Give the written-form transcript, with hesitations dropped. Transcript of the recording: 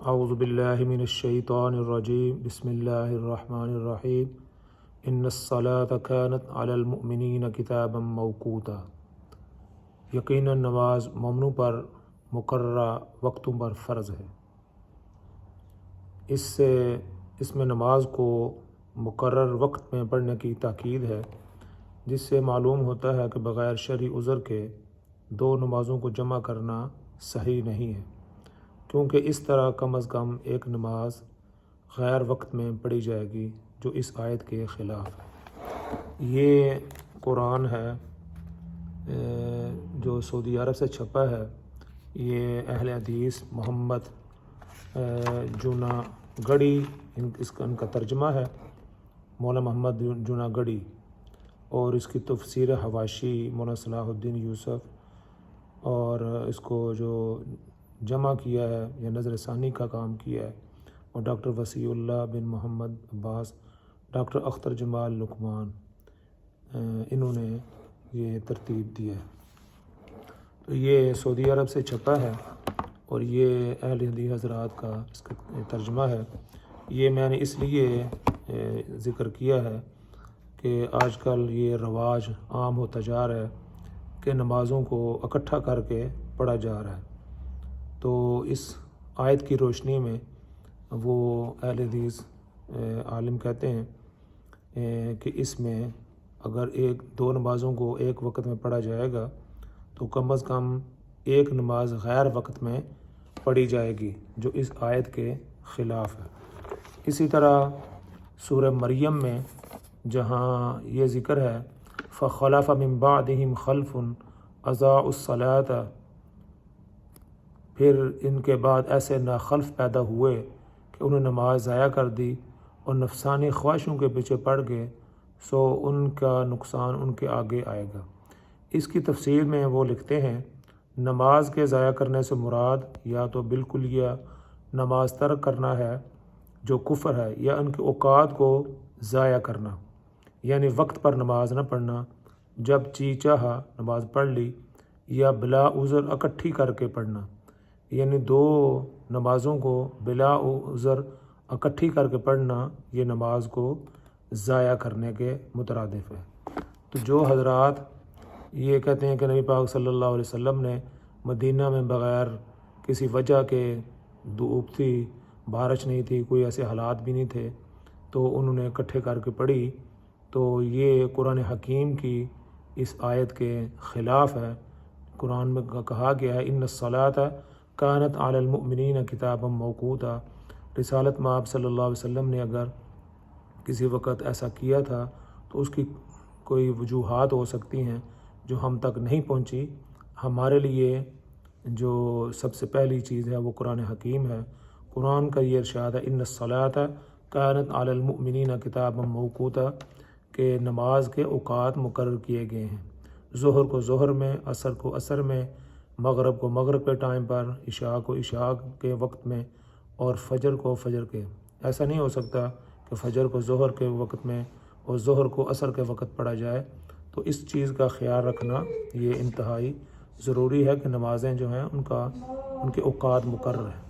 اعوذ باللہ من الشیطان الرجیم بسم اللہ الرحمن الرحیم ان الصلاۃ کانت علی المؤمنین کتابا موقوتا، یقیناً نماز مومنوں پر مقررہ وقتوں پر فرض ہے۔ اس میں نماز کو مقرر وقت میں پڑھنے کی تاکید ہے، جس سے معلوم ہوتا ہے کہ بغیر شرعی عذر کے دو نمازوں کو جمع کرنا صحیح نہیں ہے، کیونکہ اس طرح کم از کم ایک نماز غیر وقت میں پڑھی جائے گی جو اس آیت کے خلاف ہے۔ یہ قرآن ہے جو سعودی عرب سے چھپا ہے۔ یہ اہل حدیث محمد جوناگڑی ان کا ترجمہ ہے، مولانا محمد جوناگڑی، اور اس کی تفسیر حواشی مولانا صلاح الدین یوسف، اور اس کو جو جمع کیا ہے یا نظر ثانی کا کام کیا ہے اور ڈاکٹر وسیع اللہ بن محمد عباس، ڈاکٹر اختر جمال لقمان، انہوں نے یہ ترتیب دیا ہے۔ تو یہ سعودی عرب سے چھپا ہے اور یہ اہل حدیث حضرات کا اس کا ترجمہ ہے۔ یہ میں نے اس لیے ذکر کیا ہے کہ آج کل یہ رواج عام ہوتا جا رہا ہے کہ نمازوں کو اکٹھا کر کے پڑھا جا رہا ہے۔ تو اس آیت کی روشنی میں وہ اہل حدیث عالم کہتے ہیں کہ اس میں اگر دو نمازوں کو ایک وقت میں پڑھا جائے گا تو کم از کم ایک نماز غیر وقت میں پڑھی جائے گی جو اس آیت کے خلاف ہے۔ اسی طرح سورہ مریم میں جہاں یہ ذکر ہے فَخَلَفَ مِن بَعْدِهِمْ خَلْفٌ أَضَاعُوا الصَّلَاةَ، پھر ان کے بعد ایسے ناخلف پیدا ہوئے کہ انہوں نے نماز ضائع کر دی اور نفسانی خواہشوں کے پیچھے پڑ گئے، سو ان کا نقصان ان کے آگے آئے گا۔ اس کی تفسیر میں وہ لکھتے ہیں نماز کے ضائع کرنے سے مراد یا تو بالکل یا نماز ترک کرنا ہے جو کفر ہے، یا ان کے اوقات کو ضائع کرنا، یعنی وقت پر نماز نہ پڑھنا، جب جی چاہا نماز پڑھ لی، یا بلا عذر اکٹھی کر کے پڑھنا، یعنی دو نمازوں کو بلا عذر اکٹھی کر کے پڑھنا یہ نماز کو ضائع کرنے کے مترادف ہے۔ تو جو حضرات یہ کہتے ہیں کہ نبی پاک صلی اللہ علیہ وسلم نے مدینہ میں بغیر کسی وجہ کے دھوپ تھی، بارش نہیں تھی، کوئی ایسے حالات بھی نہیں تھے، تو انہوں نے اکٹھے کر کے پڑھی، تو یہ قرآن حکیم کی اس آیت کے خلاف ہے۔ قرآن میں کہا گیا ہے ان الصلاۃ کانت علی المؤمنین کتابا موقوتا، رسالت مآب صلی اللہ علیہ وسلم نے اگر کسی وقت ایسا کیا تھا تو اس کی کوئی وجوہات ہو سکتی ہیں جو ہم تک نہیں پہنچی۔ ہمارے لیے جو سب سے پہلی چیز ہے وہ قرآن حکیم ہے۔ قرآن کا یہ ارشاد ہے ان الصلاۃ کانت علی المؤمنین کتابا موقوتا، کہ نماز کے اوقات مقرر کیے گئے ہیں، ظہر کو ظہر میں، عصر کو عصر میں، مغرب کو مغرب کے ٹائم پر، عشاء کو عشاء کے وقت میں، اور فجر کو فجر کے۔ ایسا نہیں ہو سکتا کہ فجر کو ظہر کے وقت میں اور ظہر کو عصر کے وقت پڑھا جائے۔ تو اس چیز کا خیال رکھنا یہ انتہائی ضروری ہے کہ نمازیں جو ہیں ان کے اوقات مقرر ہیں۔